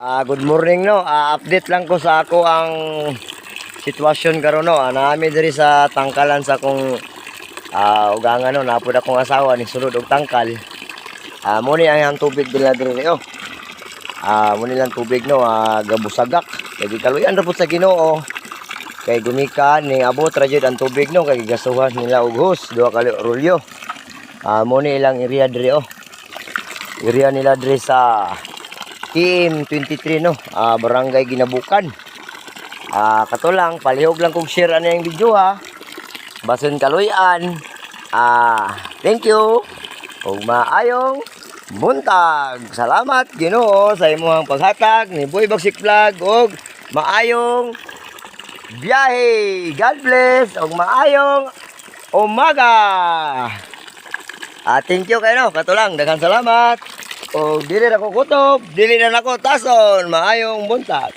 Good morning no. Update lang ko sa ako ang sitwasyon karon no. Naami diri sa tangkalan sa akong ugangan no. Napud akong asawa ni sulod og tangkal. Muni ang tubig dila diri oh. Muni lang tubig no, gabusagak. Kay kaluyan ra pud sa Ginoo. Kay gumikan ni abot ra jud ang tubig no, kay gasuhan nila og hose, duha ka rolyo. Muni ilang area diri oh. Area nila diri sa Team 23 no, barangay Ginabukan. Kato lang, palihog lang kong share ano yung video ha. Basun kaluyan. Thank you. Ug maayong buntag. Salamat Ginoo sa imong paghatag ni Boy Bagsik Vlog ug maayong biyahe. God bless ug maayong umaga. Thank you kayo no, kato lang, daghang salamat. O dili na ko kutob, dili na nako tason, maayong buntag.